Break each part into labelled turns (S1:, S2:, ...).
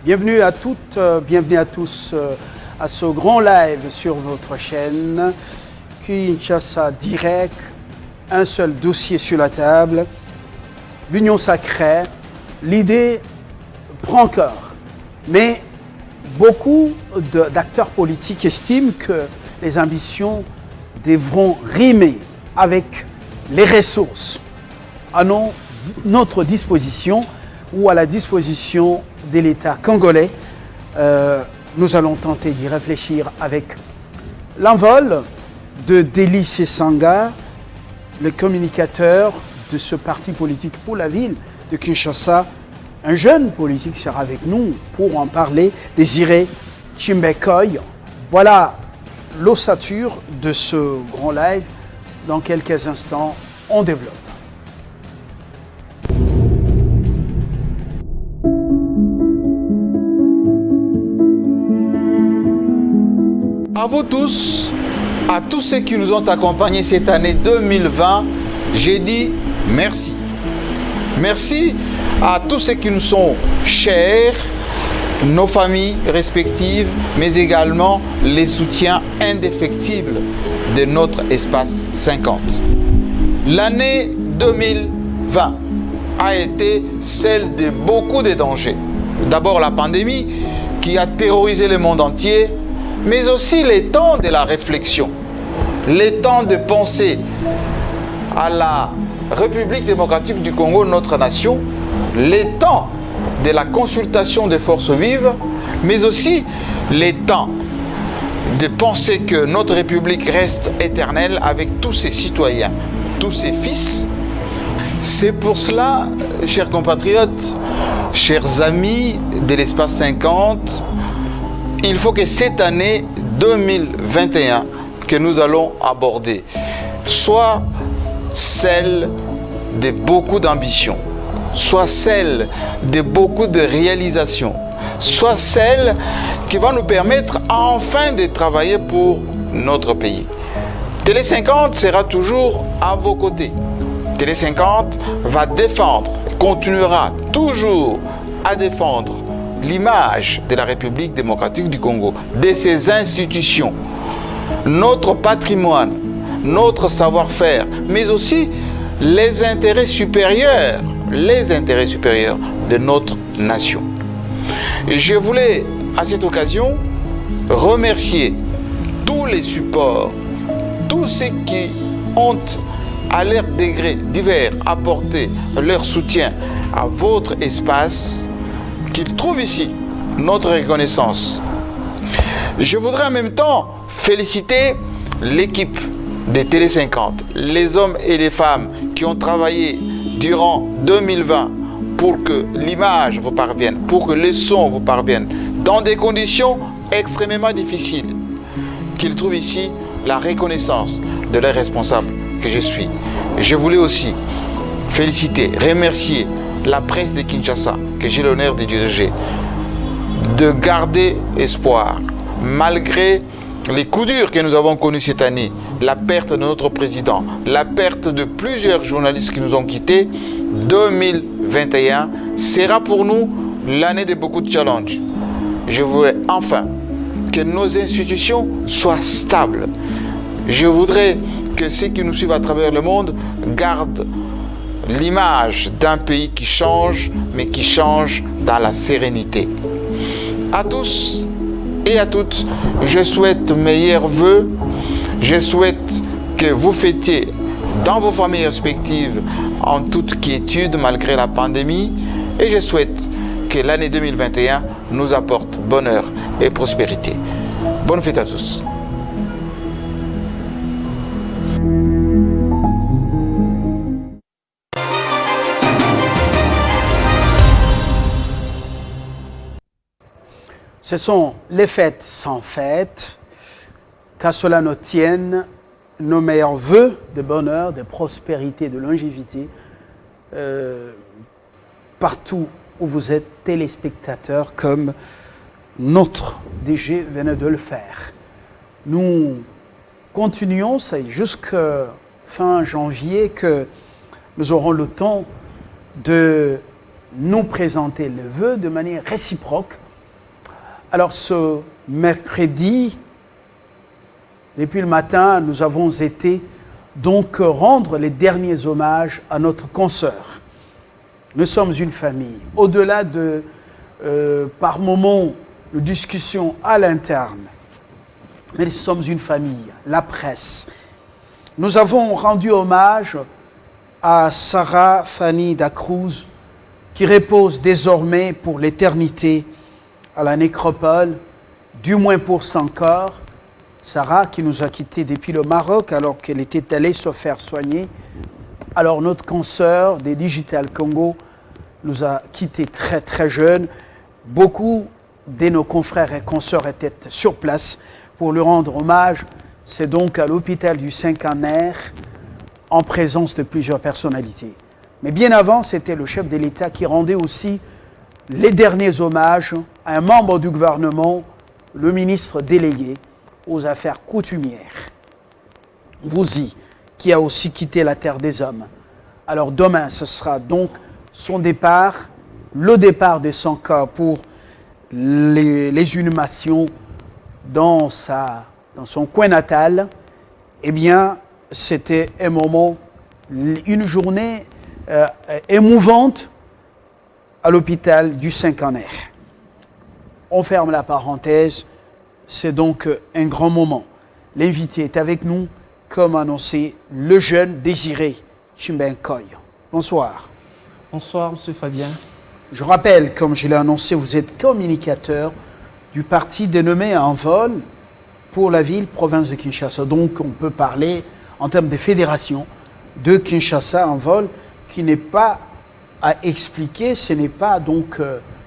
S1: Bienvenue à toutes, bienvenue à tous à ce grand live sur votre chaîne Kinshasa Direct. Un seul dossier sur la table, l'union sacrée. L'idée prend cœur, mais beaucoup d'acteurs politiques estiment que les ambitions devront rimer avec les ressources à notre disposition ou à la disposition de l'État congolais. Nous allons tenter d'y réfléchir avec l'envol de Délice Sanga, le communicateur de ce parti politique pour la ville de Kinshasa. Un jeune politique sera avec nous pour en parler, Désiré Chimbekoy. Voilà l'ossature de ce grand live. Dans quelques instants, on développe.
S2: À vous tous, à tous ceux qui nous ont accompagnés cette année 2020, j'ai dit merci. Merci à tous ceux qui nous sont chers, nos familles respectives, mais également les soutiens indéfectibles de notre espace 50. L'année 2020 a été celle de beaucoup de dangers. D'abord la pandémie qui a terrorisé le monde entier, mais aussi les temps de la réflexion, les temps de penser à la République démocratique du Congo, notre nation, les temps de la consultation des forces vives, mais aussi les temps de penser que notre République reste éternelle avec tous ses citoyens, tous ses fils. C'est pour cela, chers compatriotes, chers amis de l'espace 50, il faut que cette année 2021 que nous allons aborder soit celle de beaucoup d'ambition, soit celle de beaucoup de réalisations, soit celle qui va nous permettre enfin de travailler pour notre pays. Télé 50 sera toujours à vos côtés. Télé 50 va défendre, continuera toujours à défendre l'image de la République démocratique du Congo, de ses institutions, notre patrimoine, notre savoir-faire, mais aussi les intérêts supérieurs de notre nation. Et je voulais, à cette occasion, remercier tous les supports, tous ceux qui ont, à leur degré divers, apporté leur soutien à votre espace, qu'ils trouvent ici notre reconnaissance. Je voudrais en même temps féliciter l'équipe de Télé 50, les hommes et les femmes qui ont travaillé durant 2020 pour que l'image vous parvienne, pour que le son vous parvienne, dans des conditions extrêmement difficiles, qu'ils trouvent ici la reconnaissance de leurs responsables que je suis. Je voulais aussi féliciter, remercier la presse de Kinshasa, que j'ai l'honneur de diriger, de garder espoir, malgré les coups durs que nous avons connus cette année, la perte de notre président, la perte de plusieurs journalistes qui nous ont quittés. 2021 sera pour nous l'année de beaucoup de challenges. Je voudrais enfin que nos institutions soient stables. Je voudrais que ceux qui nous suivent à travers le monde gardent l'image d'un pays qui change, mais qui change dans la sérénité. À tous et à toutes, je souhaite meilleurs vœux. Je souhaite que vous fêtiez dans vos familles respectives en toute quiétude malgré la pandémie. Et je souhaite que l'année 2021 nous apporte bonheur et prospérité. Bonne fête à tous.
S1: Ce sont les fêtes sans fêtes, qu'à cela nous tienne, nos meilleurs vœux de bonheur, de prospérité, de longévité, partout où vous êtes téléspectateurs, comme notre DG venait de le faire. Nous continuons, c'est jusqu'à fin janvier que nous aurons le temps de nous présenter les vœux de manière réciproque Alors ce mercredi, depuis le matin, nous avons été donc rendre les derniers hommages à notre consoeur. Nous sommes une famille. Au-delà de, par moments, de discussions à l'interne, mais nous sommes une famille, la presse. Nous avons rendu hommage à Sarah Fanny da Cruz, qui repose désormais pour l'éternité à la nécropole, du moins pour son corps. Sarah, qui nous a quittés depuis le Maroc alors qu'elle était allée se faire soigner. Alors notre consoeur des Digital Congo nous a quittés très très jeunes. Beaucoup de nos confrères et consoeurs étaient sur place pour lui rendre hommage. C'est donc à l'hôpital du Cinquantenaire, en présence de plusieurs personnalités. Mais bien avant, c'était le chef de l'État qui rendait aussi les derniers hommages à un membre du gouvernement, le ministre délégué aux affaires coutumières, Wouzi, qui a aussi quitté la terre des hommes. Alors demain, ce sera donc son départ, le départ de son corps pour les inhumations dans son coin natal. Eh bien, c'était un moment, une journée émouvante à l'hôpital du Cinquantenaire. On ferme la parenthèse, c'est donc un grand moment. L'invité est avec nous, comme annoncé, le jeune Désiré Chimbenkoy. Bonsoir.
S3: Bonsoir, M. Fabien.
S1: Je rappelle, comme je l'ai annoncé, vous êtes communicateur du parti dénommé Envol pour la ville, province de Kinshasa. Donc on peut parler en termes de fédération de Kinshasa Envol, qui n'est pas à expliquer, ce n'est pas donc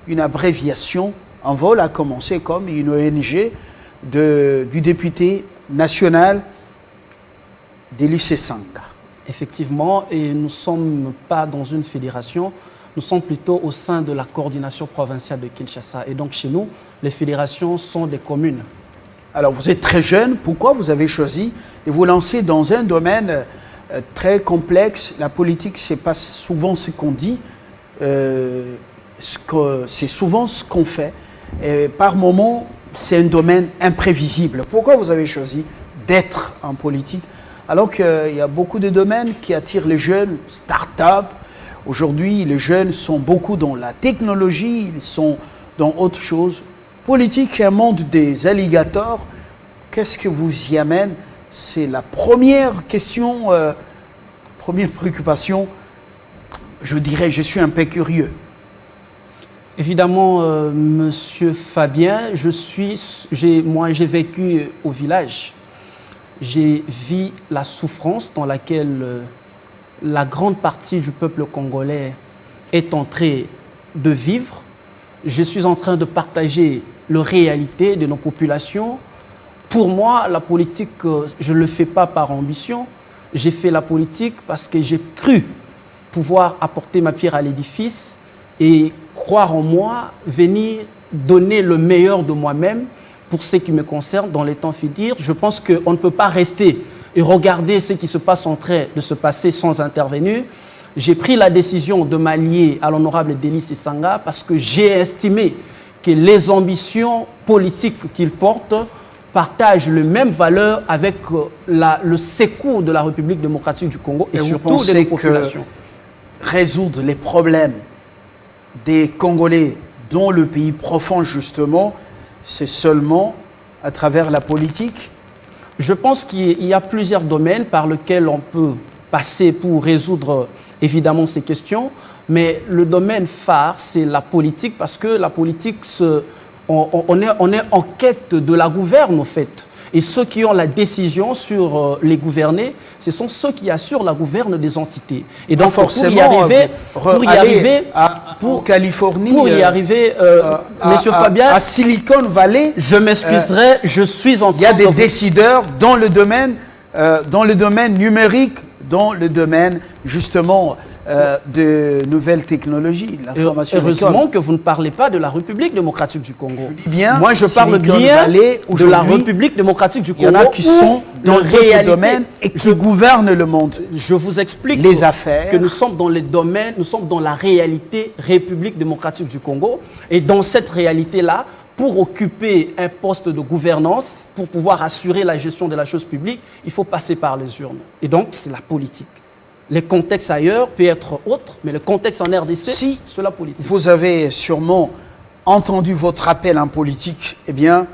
S1: une abréviation. Envol a commencé comme une ONG du député national d'Élysée Sanga.
S3: Effectivement, et nous ne sommes pas dans une fédération, nous sommes plutôt au sein de la coordination provinciale de Kinshasa. Et donc chez nous, les fédérations sont des communes.
S1: Alors vous êtes très jeune, pourquoi vous avez choisi de vous lancer dans un domaine très complexe? La politique, ce n'est pas souvent ce qu'on dit, c'est souvent ce qu'on fait. Et par moments, c'est un domaine imprévisible. Pourquoi vous avez choisi d'être en politique alors qu'il y a beaucoup de domaines qui attirent les jeunes, start-up. Aujourd'hui, les jeunes sont beaucoup dans la technologie, ils sont dans autre chose. Politique est un monde des alligators. Qu'est-ce que vous y amène? C'est la première question, première préoccupation. Je dirais, je suis un peu curieux.
S3: Évidemment, Monsieur Fabien, j'ai vécu au village. J'ai vu la souffrance dans laquelle la grande partie du peuple congolais est en train de vivre. Je suis en train de partager la réalité de nos populations. Pour moi, la politique, je ne le fais pas par ambition. J'ai fait la politique parce que j'ai cru pouvoir apporter ma pierre à l'édifice et croire en moi, venir donner le meilleur de moi-même pour ce qui me concerne dans les temps futurs. Je pense qu'on ne peut pas rester et regarder ce qui se passe en train de se passer sans intervenir. J'ai pris la décision de m'allier à l'honorable Délice Sanga parce que j'ai estimé que les ambitions politiques qu'il porte partagent les mêmes valeurs avec le secours de la République démocratique du Congo et surtout de nos populations.
S1: Résoudre les problèmes des Congolais dans le pays profond, justement, c'est seulement à travers la politique?
S3: Je pense qu'il y a plusieurs domaines par lesquels on peut passer pour résoudre évidemment ces questions, mais le domaine phare, c'est la politique, parce que la politique, on est en quête de la gouverne, en fait. Et ceux qui ont la décision sur les gouvernés, ce sont ceux qui assurent la gouverne des entités. Et donc, pour y arriver, Monsieur Fabien,
S1: à Silicon Valley,
S3: je m'excuserai, je suis en train de...
S1: Il y a des décideurs dans le domaine numérique, dans le domaine, justement, de nouvelles technologies, l'information.
S3: Heureusement que vous ne parlez pas de la République démocratique du Congo.
S1: Moi, je parle bien
S3: de la République démocratique du Congo.
S1: Il y en a qui sont dans d'autres domaines et qui gouvernent le monde.
S3: Je vous explique
S1: les affaires.
S3: Que nous sommes dans les domaines, nous sommes dans la réalité République démocratique du Congo. Et dans cette réalité-là, pour occuper un poste de gouvernance, pour pouvoir assurer la gestion de la chose publique, il faut passer par les urnes. Et donc, c'est la politique. Les contextes ailleurs peuvent être autres, mais le contexte en RDC, c'est la politique.
S1: Vous avez sûrement entendu votre appel en politique. Eh bien,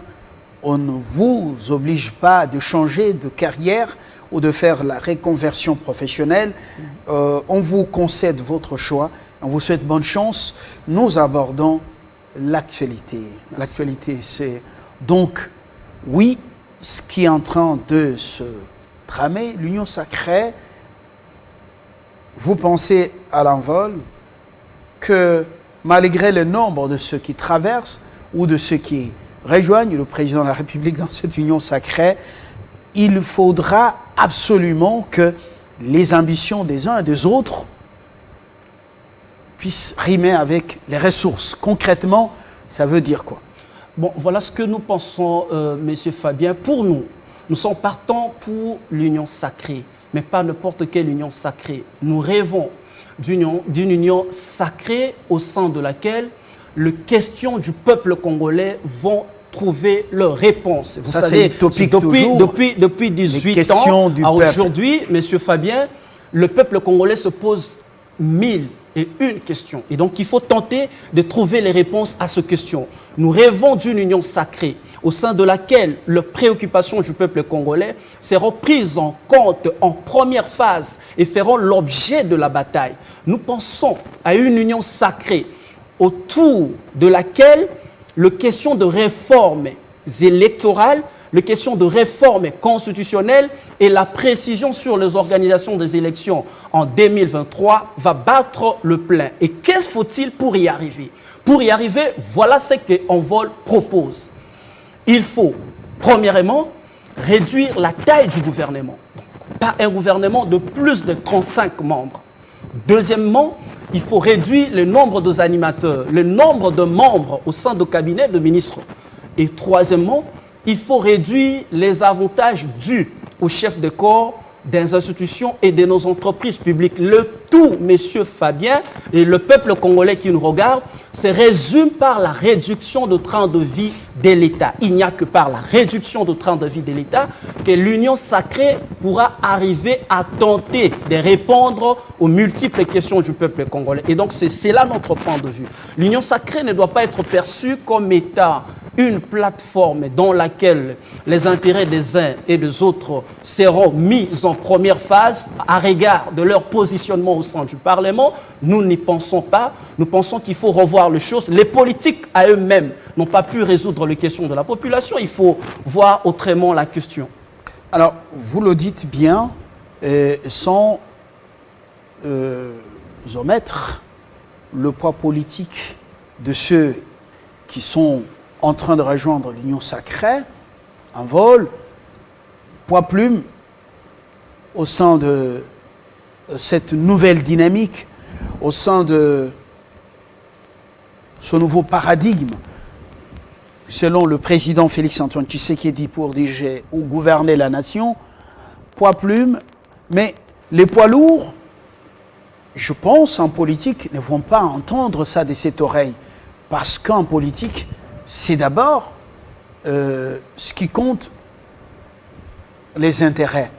S1: on ne vous oblige pas de changer de carrière ou de faire la reconversion professionnelle. On vous concède votre choix. On vous souhaite bonne chance. Nous abordons l'actualité. L'actualité, c'est donc, oui, ce qui est en train de se tramer, l'Union sacrée. Vous pensez à l'envol que malgré le nombre de ceux qui traversent ou de ceux qui rejoignent le président de la République dans cette union sacrée, il faudra absolument que les ambitions des uns et des autres puissent rimer avec les ressources. Concrètement, ça veut dire quoi?
S3: Bon, voilà ce que nous pensons, Monsieur Fabien. Pour nous, nous sommes partants pour l'union sacrée, mais pas n'importe quelle union sacrée. Nous rêvons d'une union sacrée au sein de laquelle les questions du peuple congolais vont trouver leur réponse. Vous savez, depuis 18 ans à aujourd'hui, Monsieur Fabien, le peuple congolais se pose 1001 questions. Et donc, il faut tenter de trouver les réponses à ces questions. Nous rêvons d'une union sacrée au sein de laquelle les préoccupations du peuple congolais seront prises en compte en première phase et feront l'objet de la bataille. Nous pensons à une union sacrée autour de laquelle les questions de réformes électorales, les questions de réformes constitutionnelles et la précision sur les organisations des élections en 2023 va battre le plein. Et qu'est-ce faut-il pour y arriver? Pour y arriver, voilà ce qu'Envol propose. Il faut, premièrement, réduire la taille du gouvernement. Donc, pas un gouvernement de plus de 35 membres. Deuxièmement, il faut réduire le nombre des animateurs, le nombre de membres au sein du cabinet de ministres. Et troisièmement, il faut réduire les avantages dus aux chefs de corps des institutions et de nos entreprises publiques. Le tout, Monsieur Fabien, et le peuple congolais qui nous regarde, se résume par la réduction du train de vie de l'État. Il n'y a que par la réduction du train de vie de l'État que l'union sacrée pourra arriver à tenter de répondre aux multiples questions du peuple congolais. Et donc, c'est là notre point de vue. L'union sacrée ne doit pas être perçue comme étant une plateforme dans laquelle les intérêts des uns et des autres seront mis en première phase à regard de leur positionnement au sein du Parlement. Nous n'y pensons pas. Nous pensons qu'il faut revoir les choses. Les politiques à eux-mêmes n'ont pas pu résoudre les questions de la population. Il faut voir autrement la question.
S1: Alors, vous le dites bien, sans omettre le poids politique de ceux qui sont en train de rejoindre l'union sacrée, Envol, poids plume au sein de cette nouvelle dynamique, au sein de ce nouveau paradigme, selon le président Félix-Antoine Tshisekedi pour diriger ou gouverner la nation, poids plume, mais les poids lourds, je pense, en politique, ne vont pas entendre ça de cette oreille, parce qu'en politique, c'est d'abord ce qui compte, les intérêts.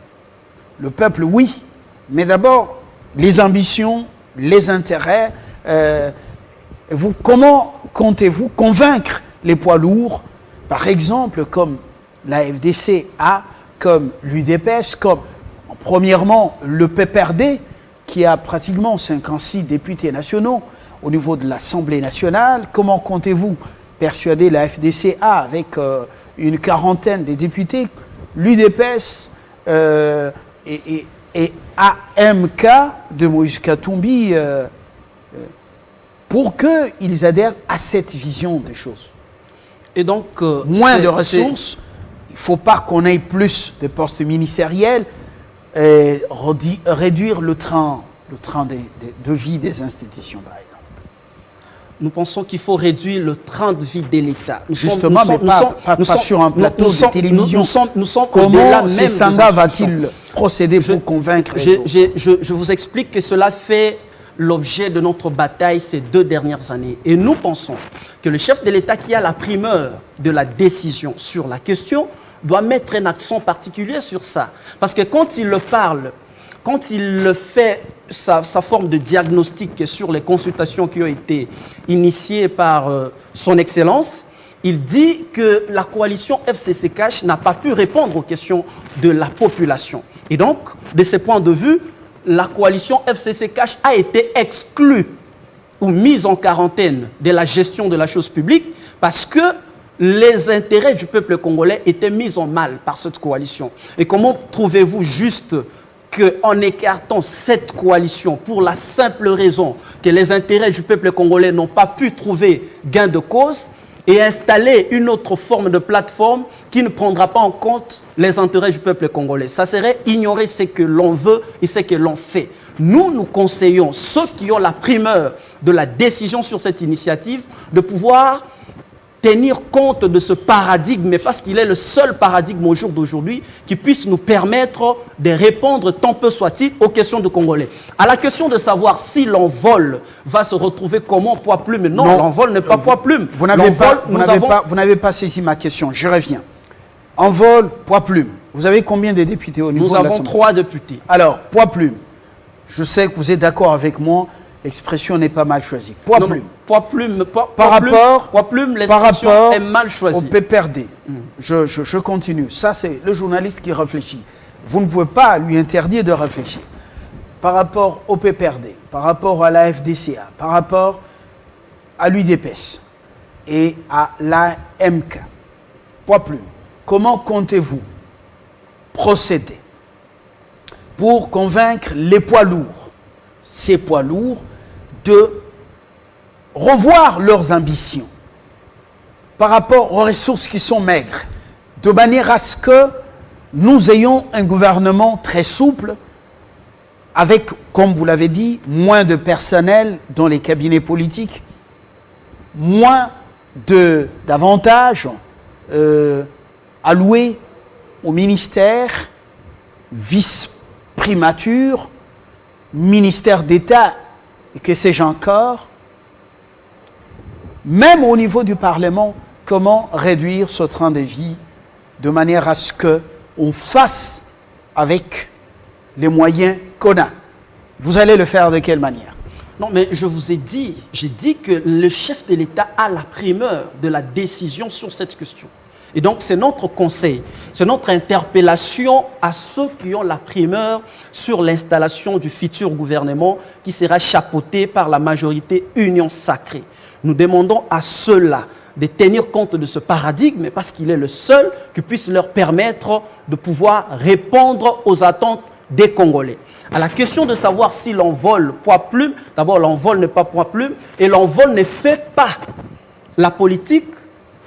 S1: Le peuple, oui, mais d'abord les ambitions, les intérêts. Comment comptez-vous convaincre les poids lourds, par exemple, comme la FDC-A, comme l'UDPS, comme, premièrement, le PPRD, qui a pratiquement 56 députés nationaux au niveau de l'Assemblée nationale. Comment comptez-vous persuader la FDC-A avec une quarantaine de députés, l'UDPS et AMK de Moïse Katumbi pour qu'ils adhèrent à cette vision des choses?
S3: Et donc,
S1: moins de ressources, il ne faut pas qu'on ait plus de postes ministériels, réduire le train de vie des institutions, par exemple.
S3: Nous pensons qu'il faut réduire le train de vie de l'État.
S1: Justement, mais pas sur un plateau de télévision.
S3: Nous sommes
S1: comment Sanga va-t-il procéder pour convaincre?
S3: Je vous explique que cela fait l'objet de notre bataille ces 2 dernières années. Et nous pensons que le chef de l'État qui a la primeur de la décision sur la question doit mettre un accent particulier sur ça. Parce que quand il le parle, quand il fait sa forme de diagnostic sur les consultations qui ont été initiées par son Excellence, il dit que la coalition FCC Cash n'a pas pu répondre aux questions de la population. Et donc, de ce point de vue, la coalition FCC Cash a été exclue ou mise en quarantaine de la gestion de la chose publique parce que les intérêts du peuple congolais étaient mis en mal par cette coalition. Et comment trouvez-vous juste qu'en écartant cette coalition pour la simple raison que les intérêts du peuple congolais n'ont pas pu trouver gain de cause et installer une autre forme de plateforme qui ne prendra pas en compte les intérêts du peuple congolais? Ça serait ignorer ce que l'on veut et ce que l'on fait. Nous conseillons ceux qui ont la primeur de la décision sur cette initiative de pouvoir tenir compte de ce paradigme, parce qu'il est le seul paradigme au jour d'aujourd'hui qui puisse nous permettre de répondre tant peu soit-il aux questions de Congolais. À la question de savoir si l'envol va se retrouver comment poids plume, non, l'envol n'est pas poids plume.
S1: Vous n'avez pas saisi ma question, je reviens. Envol, poids plume. Vous avez combien de députés au niveau de l'Assemblée?
S3: Nous avons 3 députés.
S1: Alors, poids plume. Je sais que vous êtes d'accord avec moi. L'expression n'est pas mal choisie. Poids plume.
S3: Poids plume,
S1: l'expression
S3: est mal choisie.
S1: On peut perdre. Je continue. Ça, c'est le journaliste qui réfléchit. Vous ne pouvez pas lui interdire de réfléchir. Par rapport au PPRD, par rapport à la FDCA, par rapport à l'UDPS et à l'AMK. Poids plume. Comment comptez-vous procéder pour convaincre les poids lourds, ces poids lourds, de revoir leurs ambitions par rapport aux ressources qui sont maigres, de manière à ce que nous ayons un gouvernement très souple, avec, comme vous l'avez dit, moins de personnel dans les cabinets politiques, moins d'avantages alloués au ministère, vice-primature, ministère d'État, et que sais-je encore. Même au niveau du Parlement, comment réduire ce train de vie de manière à ce qu'on fasse avec les moyens qu'on a. Vous allez le faire de quelle manière?
S3: Non, mais je vous ai dit, j'ai dit que le chef de l'État a la primeur de la décision sur cette question. Et donc, c'est notre conseil, c'est notre interpellation à ceux qui ont la primeur sur l'installation du futur gouvernement qui sera chapeauté par la majorité Union Sacrée. Nous demandons à ceux-là de tenir compte de ce paradigme parce qu'il est le seul qui puisse leur permettre de pouvoir répondre aux attentes des Congolais. À la question de savoir si l'envol poids plume, d'abord l'envol n'est pas poids plume et l'envol ne fait pas la politique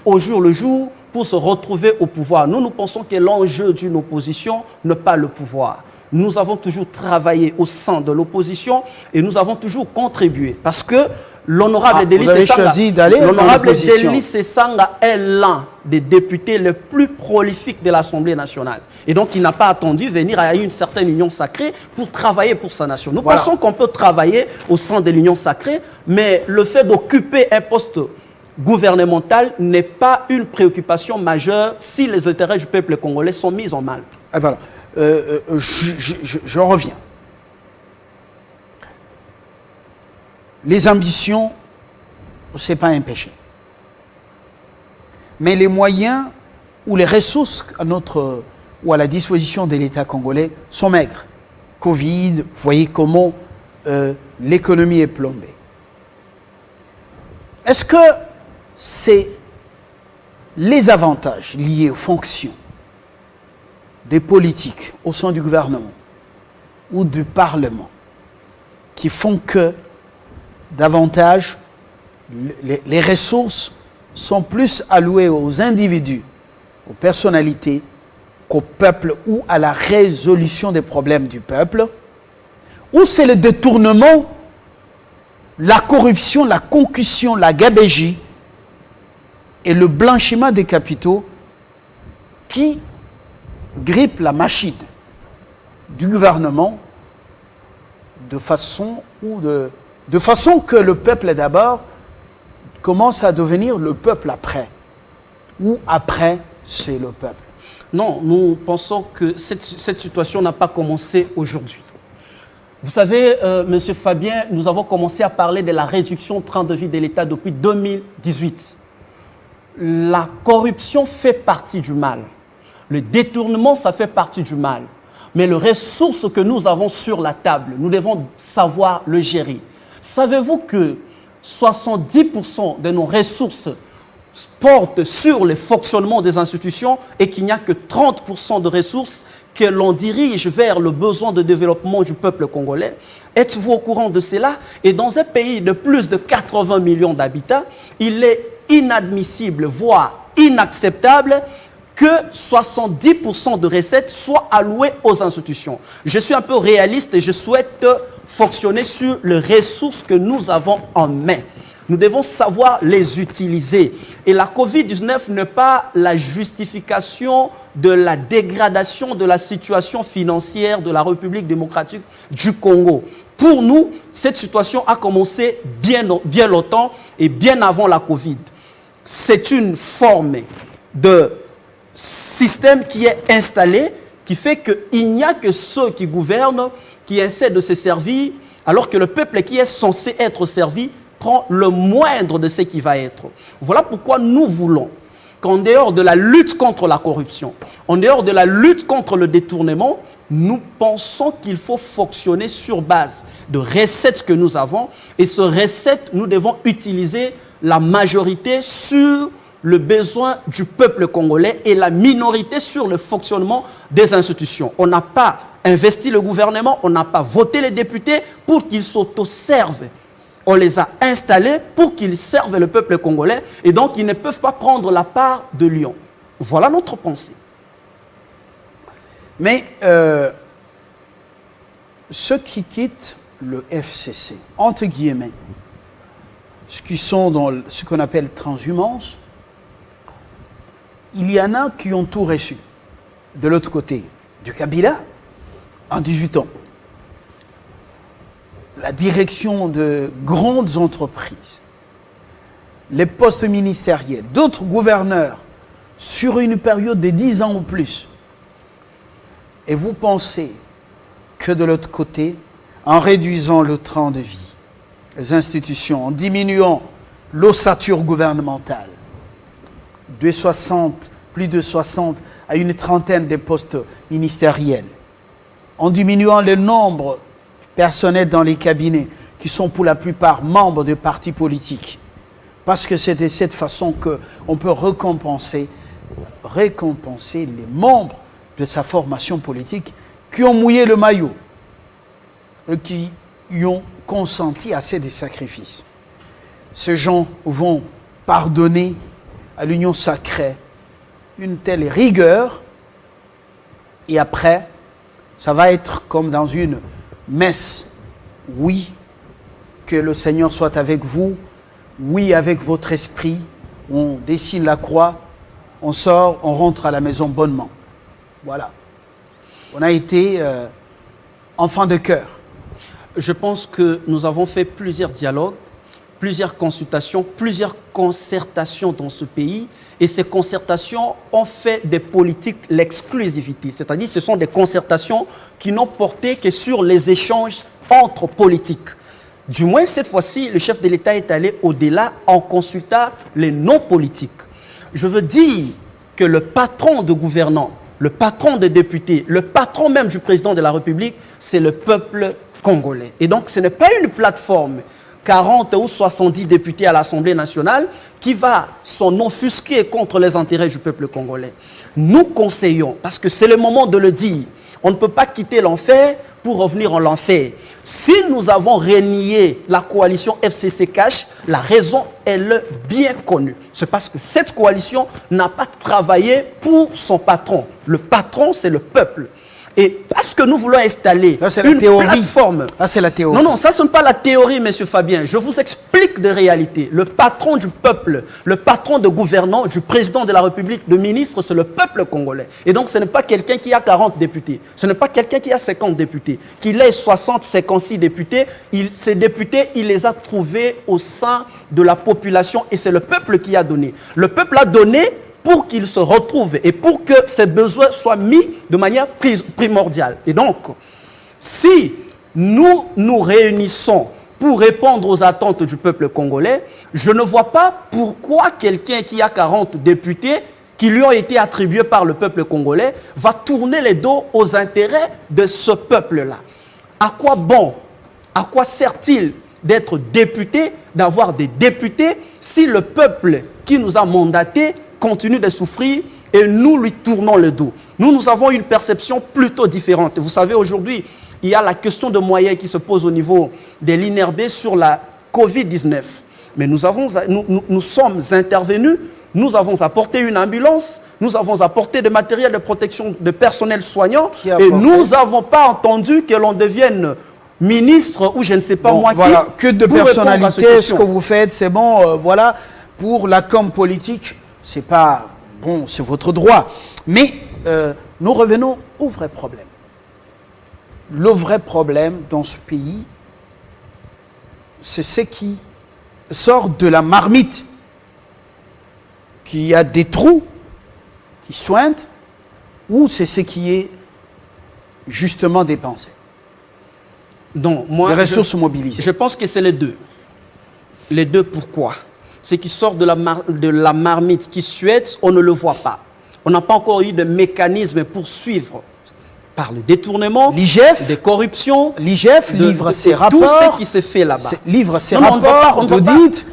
S3: au jour le jour pour se retrouver au pouvoir. Nous pensons que l'enjeu d'une opposition n'est pas le pouvoir. Nous avons toujours travaillé au sein de l'opposition et nous avons toujours contribué parce que l'honorable Delis Sessanga est l'un des députés les plus prolifiques de l'Assemblée nationale. Et donc, il n'a pas attendu venir à une certaine union sacrée pour travailler pour sa nation. Nous pensons qu'on peut travailler au sein de l'union sacrée, mais le fait d'occuper un poste gouvernemental n'est pas une préoccupation majeure si les intérêts du peuple congolais sont mis en mal.
S1: Et voilà. Je reviens. Les ambitions, ce n'est pas un péché. Mais les moyens ou les ressources à la disposition de l'État congolais sont maigres. Covid, vous voyez comment l'économie est plombée. Est-ce que c'est les avantages liés aux fonctions des politiques au sein du gouvernement ou du Parlement qui font que davantage les ressources sont plus allouées aux individus, aux personnalités, qu'au peuple ou à la résolution des problèmes du peuple, ou c'est le détournement, la corruption, la concussion, la gabegie et le blanchiment des capitaux qui grippent la machine du gouvernement de façon que le peuple d'abord commence à devenir le peuple après. Ou après, c'est le peuple.
S3: Non, nous pensons que cette situation n'a pas commencé aujourd'hui. Vous savez, M. Fabien, nous avons commencé à parler de la réduction de train de vie de l'État depuis 2018. La corruption fait partie du mal. Le détournement, ça fait partie du mal. Mais les ressources que nous avons sur la table, nous devons savoir le gérer. Savez-vous que 70% de nos ressources portent sur le fonctionnement des institutions et qu'il n'y a que 30% de ressources que l'on dirige vers le besoin de développement du peuple congolais? Êtes-vous au courant de cela? Et dans un pays de plus de 80 millions d'habitants, il est inadmissible, voire inacceptable, que 70% de recettes soient allouées aux institutions. Je suis un peu réaliste et je souhaite fonctionner sur les ressources que nous avons en main. Nous devons savoir les utiliser. Et la COVID-19 n'est pas la justification de la dégradation de la situation financière de la République démocratique du Congo. Pour nous, cette situation a commencé bien longtemps et bien avant la COVID. C'est une forme de système qui est installé, qui fait qu'il n'y a que ceux qui gouvernent qui essaient de se servir, alors que le peuple qui est censé être servi prend le moindre de ce qui va être. Voilà pourquoi nous voulons qu'en dehors de la lutte contre la corruption, en dehors de la lutte contre le détournement, nous pensons qu'il faut fonctionner sur base de recettes que nous avons. Et ces recettes, nous devons utiliser la majorité sur le besoin du peuple congolais et la minorité sur le fonctionnement des institutions. On n'a pas investi le gouvernement, on n'a pas voté les députés pour qu'ils s'auto-servent. On les a installés pour qu'ils servent le peuple congolais et donc ils ne peuvent pas prendre la part de lion. Voilà notre pensée.
S1: Mais ceux qui quittent le FCC, entre guillemets, ceux qui sont dans ce qu'on appelle transhumance, il y en a qui ont tout reçu. De l'autre côté, du Kabila, en 18 ans. La direction de grandes entreprises, les postes ministériels, d'autres gouverneurs, sur une période de 10 ans ou plus. Et vous pensez que de l'autre côté, en réduisant le train de vie, les institutions, en diminuant l'ossature gouvernementale, de 60, plus de 60 à une trentaine de postes ministériels, en diminuant le nombre personnels dans les cabinets, qui sont pour la plupart membres de partis politiques, parce que c'est de cette façon qu'on peut récompenser les membres de sa formation politique qui ont mouillé le maillot et qui y ont consenti assez de sacrifices. Ces gens vont pardonner à l'union sacrée une telle rigueur, et après, ça va être comme dans une messe. Oui, que le Seigneur soit avec vous. Oui, avec votre esprit. On dessine la croix, on sort, on rentre à la maison bonnement. Voilà. On a été enfants de cœur.
S3: Je pense que nous avons fait plusieurs dialogues, plusieurs consultations, plusieurs concertations dans ce pays. Et ces concertations ont fait des politiques l'exclusivité. C'est-à-dire ce sont des concertations qui n'ont porté que sur les échanges entre politiques. Du moins, cette fois-ci, le chef de l'État est allé au-delà en consultant les non-politiques. Je veux dire que le patron de gouvernants, le patron des députés, le patron même du président de la République, c'est le peuple congolais. Et donc, ce n'est pas une plateforme 40 ou 70 députés à l'Assemblée nationale qui va s'en offusquer contre les intérêts du peuple congolais. Nous conseillons, parce que c'est le moment de le dire, on ne peut pas quitter l'enfer pour revenir en l'enfer. Si nous avons renié la coalition FCC Cash, la raison est bien connue. C'est parce que cette coalition n'a pas travaillé pour son patron. Le patron, c'est le peuple. Et parce que nous voulons installer
S1: Là, c'est la
S3: une
S1: théorie.
S3: plateforme.
S1: Là, c'est la théorie.
S3: Non, non, ça ce n'est pas la théorie, monsieur Fabien. Je vous explique des réalités. Le patron du peuple, le patron de gouvernant, du président de la République, de ministre, c'est le peuple congolais. Et donc, ce n'est pas quelqu'un qui a 40 députés. Ce n'est pas quelqu'un qui a 50 députés. Qu'il ait 60, 56 députés, ces députés, il les a trouvés au sein de la population et c'est le peuple qui a donné. Le peuple a donné pour qu'ils se retrouvent et pour que ces besoins soient mis de manière primordiale. Et donc, si nous nous réunissons pour répondre aux attentes du peuple congolais, je ne vois pas pourquoi quelqu'un qui a 40 députés qui lui ont été attribués par le peuple congolais va tourner les dos aux intérêts de ce peuple-là. À quoi bon, à quoi sert-il d'être député, d'avoir des députés, si le peuple qui nous a mandatés continue de souffrir et nous lui tournons le dos? Nous avons une perception plutôt différente. Vous savez, aujourd'hui, il y a la question de moyens qui se pose au niveau de l'INRB sur la Covid-19. Mais nous sommes intervenus, nous avons apporté une ambulance, nous avons apporté des matériels de protection de personnel soignant et nous n'avons pas entendu que l'on devienne ministre ou je ne sais pas moi
S1: voilà.
S3: qui.
S1: Que de personnalité, ce que vous faites, c'est bon, voilà. Pour la com politique, c'est pas bon, c'est votre droit. Mais nous revenons au vrai problème. Le vrai problème dans ce pays, c'est ce qui sort de la marmite, qui a des trous, qui sointent, ou c'est ce qui est justement dépensé.
S3: Non, moi,
S1: les ressources mobilisées.
S3: Je pense que c'est les deux. Les deux, pourquoi? Ce qui sort de la marmite, qui suette, on ne le voit pas. On n'a pas encore eu de mécanisme pour suivre par le détournement, des corruptions.
S1: L'IGF livre ses rapports.
S3: Tout ce qui se fait là-bas.
S1: Livre ses rapports d'audit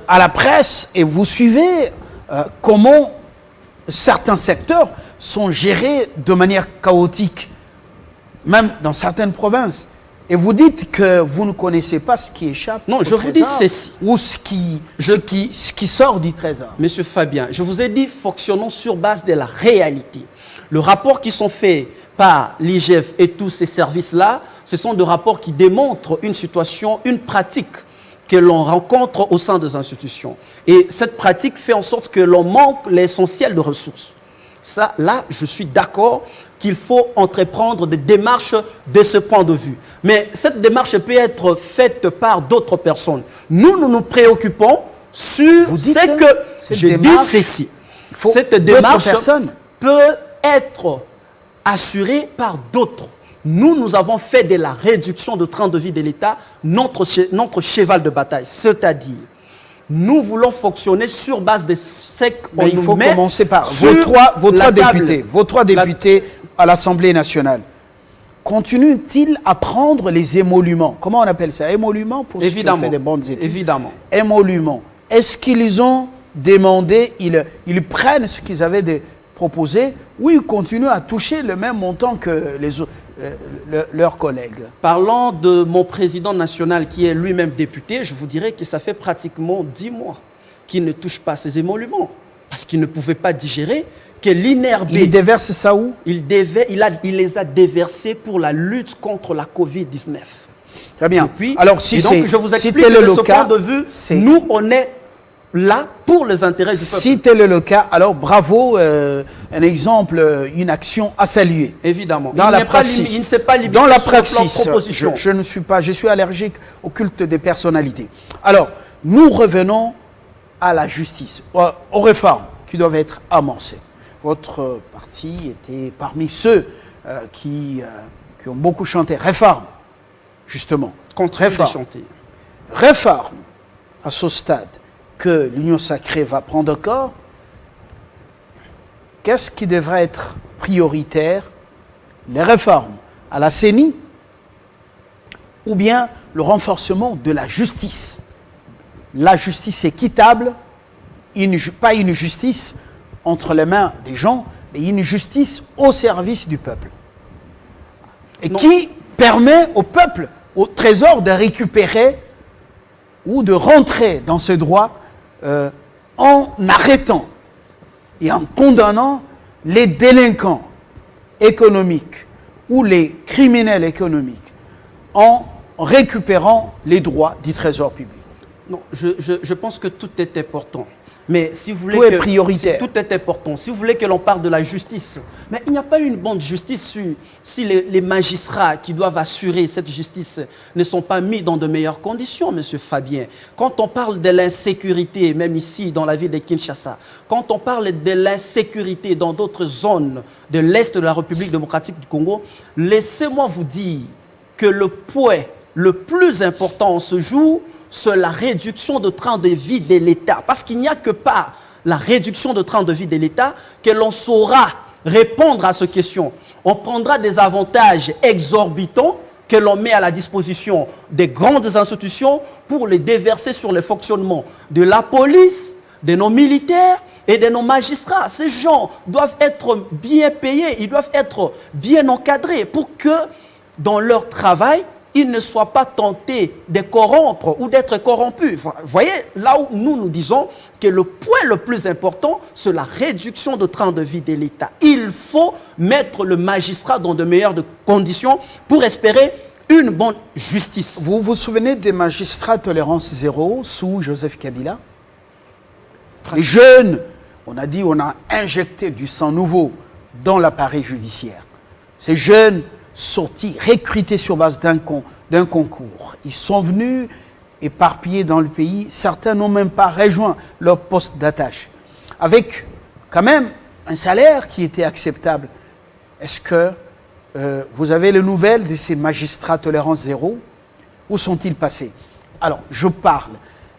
S1: à la presse et vous suivez comment certains secteurs sont gérés de manière chaotique, même dans certaines provinces. Et vous dites que vous ne connaissez pas ce qui échappe.
S3: Non, je vous dis ceci.
S1: Ou ce qui sort du trésor.
S3: Monsieur Fabien, je vous ai dit, fonctionnons sur base de la réalité. Le rapport qui sont faits par l'IGF et tous ces services-là, ce sont des rapports qui démontrent une situation, une pratique que l'on rencontre au sein des institutions. Et cette pratique fait en sorte que l'on manque l'essentiel de ressources. Ça, là, je suis d'accord qu'il faut entreprendre des démarches de ce point de vue. Mais cette démarche peut être faite par d'autres personnes. Nous nous préoccupons sur ce que je dis ceci. Cette démarche peut être assurée par d'autres. Nous avons fait de la réduction de train de vie de l'État notre cheval de bataille. C'est-à-dire, nous voulons fonctionner sur base de ce qu'on nous met.
S1: Il faut commencer par vos trois députés à l'Assemblée nationale. Continuent-ils à prendre les émoluments? Comment on appelle ça? Émoluments pour ceux qui ont fait des bonnes études.
S3: Évidemment.
S1: Émoluments. Est-ce qu'ils ont demandé, ils prennent ce qu'ils avaient proposé, ou ils continuent à toucher le même montant que leurs collègues?
S3: Parlant de mon président national qui est lui-même député, je vous dirais que ça fait pratiquement 10 mois qu'il ne touche pas ces émoluments. Parce qu'il ne pouvait pas digérer que l'INRB...
S1: Il déverse ça où?
S3: Il les a déversés pour la lutte contre la Covid-19.
S1: Très bien.
S3: Puis,
S1: alors, si
S3: donc, je vous explique de ce point de vue, nous, on est là pour les intérêts du peuple.
S1: Si tel est le cas, alors bravo, un exemple, une action à saluer.
S3: Évidemment.
S1: Dans la praxis.
S3: Il ne s'est pas limité
S1: dans la
S3: sur le plan
S1: praxis,
S3: proposition.
S1: je suis allergique au culte des personnalités. Alors, nous revenons à la justice, aux réformes qui doivent être amorcées. Votre parti était parmi ceux qui ont beaucoup chanté réforme, justement.
S3: Contre réforme.
S1: Réforme, à ce stade, que l'Union sacrée va prendre corps, qu'est-ce qui devrait être prioritaire? Les réformes à la CENI ou bien le renforcement de la justice? La justice équitable, pas une justice entre les mains des gens, mais une justice au service du peuple. Et qui permet au peuple, au trésor, de récupérer ou de rentrer dans ses droits en arrêtant et en condamnant les délinquants économiques, ou les criminels économiques en récupérant les droits du trésor public?
S3: Non, je pense que tout est important. Mais si vous voulez
S1: tout est prioritaire.
S3: Tout est important. Si vous voulez que l'on parle de la justice, mais il n'y a pas une bonne justice si les magistrats qui doivent assurer cette justice ne sont pas mis dans de meilleures conditions, Monsieur Fabien. Quand on parle de l'insécurité, même ici dans la ville de Kinshasa, quand on parle de l'insécurité dans d'autres zones de l'Est de la République démocratique du Congo, laissez-moi vous dire que le point le plus important en ce jour, c'est la réduction de train de vie de l'État. Parce qu'il n'y a que par la réduction de train de vie de l'État que l'on saura répondre à ces questions. On prendra des avantages exorbitants que l'on met à la disposition des grandes institutions pour les déverser sur le fonctionnement de la police, de nos militaires et de nos magistrats. Ces gens doivent être bien payés, ils doivent être bien encadrés pour que dans leur travail, ils ne soient pas tentés de corrompre ou d'être corrompus. Vous voyez, là où nous disons que le point le plus important, c'est la réduction de train de vie de l'État. Il faut mettre le magistrat dans de meilleures conditions pour espérer une bonne justice.
S1: Vous vous souvenez des magistrats tolérance zéro sous Joseph Kabila? Les jeunes, on a dit, on a injecté du sang nouveau dans l'appareil judiciaire. Ces jeunes sortis, recrutés sur base d'un concours. Ils sont venus éparpillés dans le pays. Certains n'ont même pas rejoint leur poste d'attache. Avec quand même un salaire qui était acceptable. Est-ce que vous avez les nouvelles de ces magistrats tolérance zéro? Où sont-ils passés? Alors, je parle.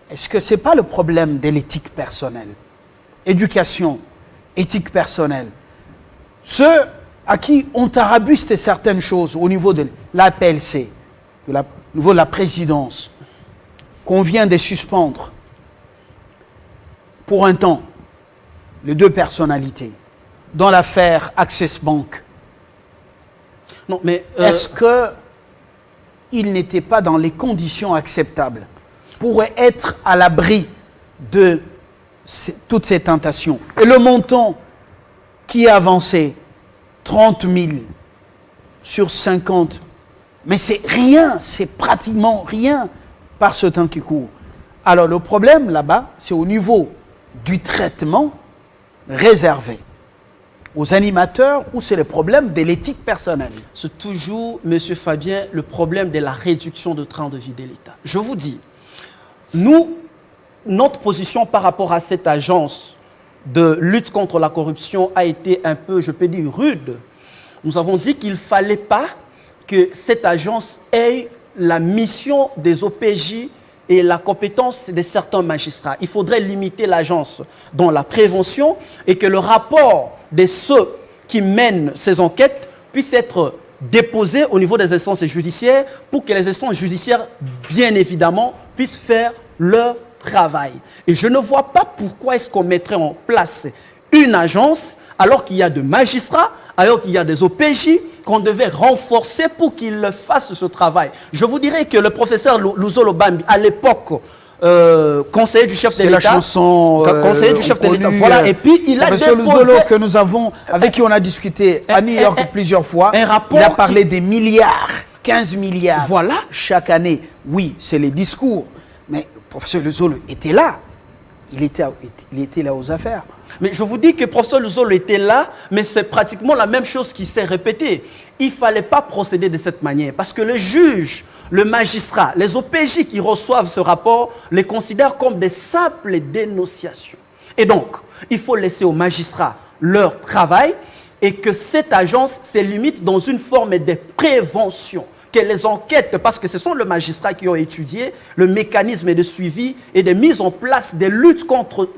S1: Est-ce que ce n'est pas le problème de l'éthique personnelle? Éducation, éthique personnelle. Ceux à qui on tarabuste certaines choses au niveau de l'APLC, au niveau de la présidence, qu'on vient de suspendre pour un temps, les deux personnalités, dans l'affaire Access Bank.
S3: Non, mais
S1: est-ce qu'ils n'étaient pas dans les conditions acceptables pour être à l'abri de toutes ces tentations? Et le montant qui est avancé, 30 000 sur 50. Mais c'est rien, c'est pratiquement rien par ce temps qui court. Alors le problème là-bas, c'est au niveau du traitement réservé aux animateurs ou c'est le problème de l'éthique personnelle?
S3: C'est toujours, Monsieur Fabien, le problème de la réduction de train de vie de l'État. Je vous dis, notre position par rapport à cette agence de lutte contre la corruption a été un peu, je peux dire, rude. Nous avons dit qu'il ne fallait pas que cette agence ait la mission des OPJ et la compétence de certains magistrats. Il faudrait limiter l'agence dans la prévention et que le rapport de ceux qui mènent ces enquêtes puisse être déposé au niveau des instances judiciaires pour que les instances judiciaires, bien évidemment, puissent faire leur travail. Et je ne vois pas pourquoi est-ce qu'on mettrait en place une agence alors qu'il y a des magistrats, alors qu'il y a des OPJ qu'on devait renforcer pour qu'ils fassent ce travail. Je vous dirais que le professeur Luzolo Bambi, à l'époque, conseiller du chef de l'État.
S1: C'est la chanson
S3: conseiller du chef de l'État. Voilà. Et puis il a
S1: professeur Luzolo que nous avons, avec qui on a discuté à New York plusieurs fois.
S3: Un rapport.
S1: Il a parlé des milliards, 15 milliards.
S3: Voilà.
S1: Chaque année. Oui, c'est les discours. Mais le professeur Luzolo était là. Il était là aux affaires.
S3: Mais je vous dis que le professeur Luzolo était là, mais c'est pratiquement la même chose qui s'est répétée. Il ne fallait pas procéder de cette manière, parce que le juge, le magistrat, les OPJ qui reçoivent ce rapport, les considèrent comme des simples dénonciations. Et donc, il faut laisser aux magistrats leur travail et que cette agence se limite dans une forme de prévention. Que les enquêtes, parce que ce sont les magistrats qui ont étudié le mécanisme de suivi et de mise en place des luttes contre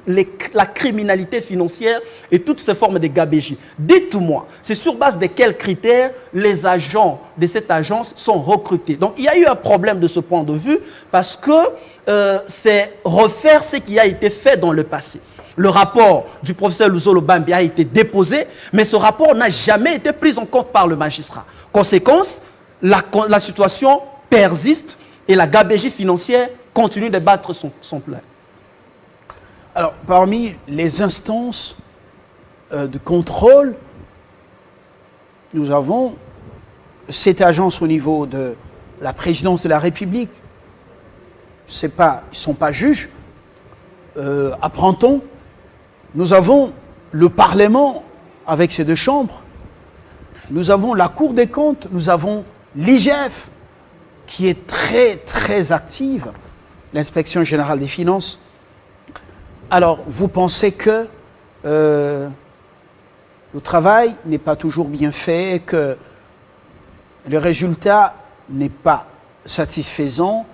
S3: la criminalité financière et toutes ces formes de gabegie. Dites-moi, c'est sur base de quels critères les agents de cette agence sont recrutés? Donc, il y a eu un problème de ce point de vue parce que c'est refaire ce qui a été fait dans le passé. Le rapport du professeur Luzolo Bambi a été déposé, mais ce rapport n'a jamais été pris en compte par le magistrat. Conséquence, la situation persiste et la gabegie financière continue de battre son plein.
S1: Alors, parmi les instances de contrôle, nous avons cette agence au niveau de la présidence de la République. Ils ne sont pas juges. Apprend-on. Nous avons le Parlement avec ses 2 chambres. Nous avons la Cour des comptes. Nous avons l'IGF qui est très, très active. L'Inspection générale des finances. Alors, vous pensez que le travail n'est pas toujours bien fait, que le résultat n'est pas satisfaisant.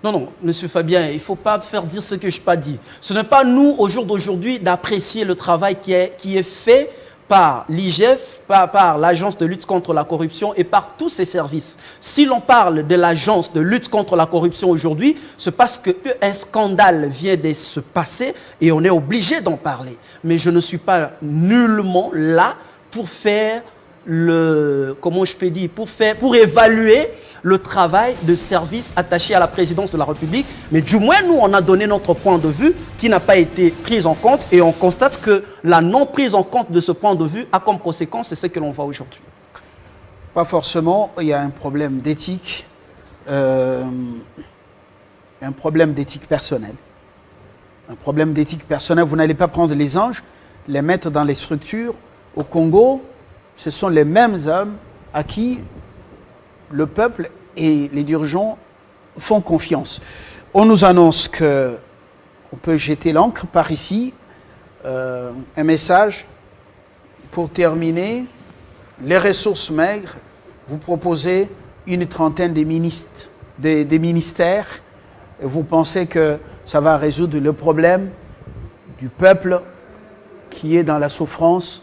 S3: Non, Monsieur Fabien, il ne faut pas faire dire ce que je n'ai pas dit. Ce n'est pas nous, au jour d'aujourd'hui, d'apprécier le travail qui est fait par l'IGF, par l'Agence de lutte contre la corruption et par tous ses services. Si l'on parle de l'Agence de lutte contre la corruption aujourd'hui, c'est parce qu'un scandale vient de se passer et on est obligé d'en parler. Mais je ne suis pas nullement là pour faire pour évaluer le travail de service attaché à la présidence de la République. Mais du moins, nous, on a donné notre point de vue qui n'a pas été pris en compte et on constate que la non prise en compte de ce point de vue a comme conséquence, c'est ce que l'on voit aujourd'hui.
S1: Pas forcément, il y a un problème d'éthique, un problème d'éthique personnelle. Un problème d'éthique personnelle, vous n'allez pas prendre les anges, les mettre dans les structures. Au Congo, ce sont les mêmes hommes à qui le peuple et les dirigeants font confiance. On nous annonce qu'on peut jeter l'encre par ici. Un message pour terminer. Les ressources maigres, vous proposez une trentaine des ministères. Et vous pensez que ça va résoudre le problème du peuple qui est dans la souffrance?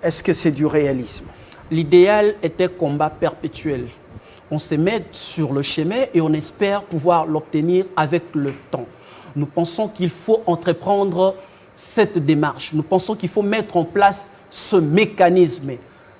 S1: Est-ce que c'est du réalisme?
S3: L'idéal était combat perpétuel. On se met sur le chemin et on espère pouvoir l'obtenir avec le temps. Nous pensons qu'il faut entreprendre cette démarche. Nous pensons qu'il faut mettre en place ce mécanisme.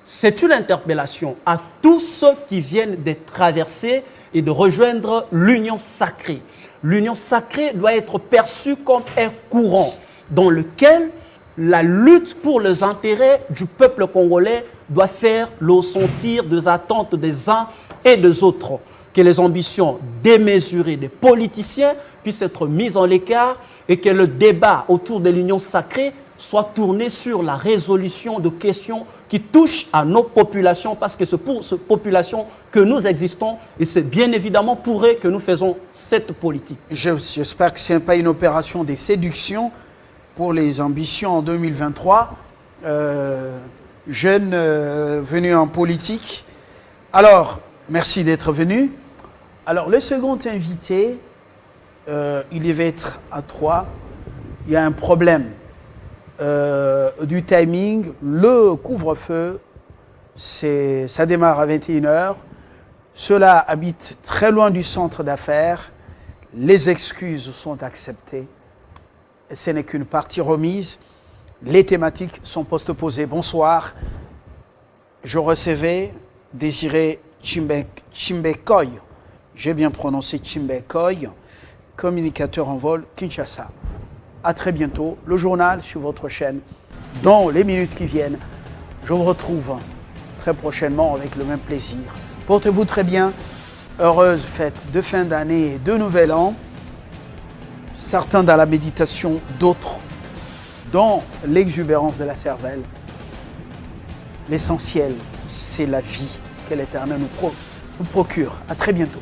S3: C'est une interpellation à tous ceux qui viennent de traverser et de rejoindre l'union sacrée. L'union sacrée doit être perçue comme un courant dans lequel la lutte pour les intérêts du peuple congolais doit faire le sentir des attentes des uns et des autres. Que les ambitions démesurées des politiciens puissent être mises en l'écart et que le débat autour de l'union sacrée soit tourné sur la résolution de questions qui touchent à nos populations, parce que c'est pour ces populations que nous existons et c'est bien évidemment pour eux que nous faisons cette politique.
S1: J'espère que ce n'est pas une opération de séduction pour les ambitions en 2023, jeunes venus en politique. Alors, merci d'être venu. Alors, le second invité, il va être à 3. Il y a un problème du timing. Le couvre-feu, ça démarre à 21h. Ceux-là habitent très loin du centre d'affaires. Les excuses sont acceptées. Ce n'est qu'une partie remise. Les thématiques sont postposées. Bonsoir. Je recevais Désiré Chimbekoy. J'ai bien prononcé Chimbekoy, communicateur en vol Kinshasa. À très bientôt. Le journal sur votre chaîne. Dans les minutes qui viennent, je vous retrouve très prochainement avec le même plaisir. Portez-vous très bien. Heureuse fête de fin d'année et de nouvel an. Certains dans la méditation, d'autres dans l'exubérance de la cervelle. L'essentiel, c'est la vie que l'Éternel nous procure. À très bientôt.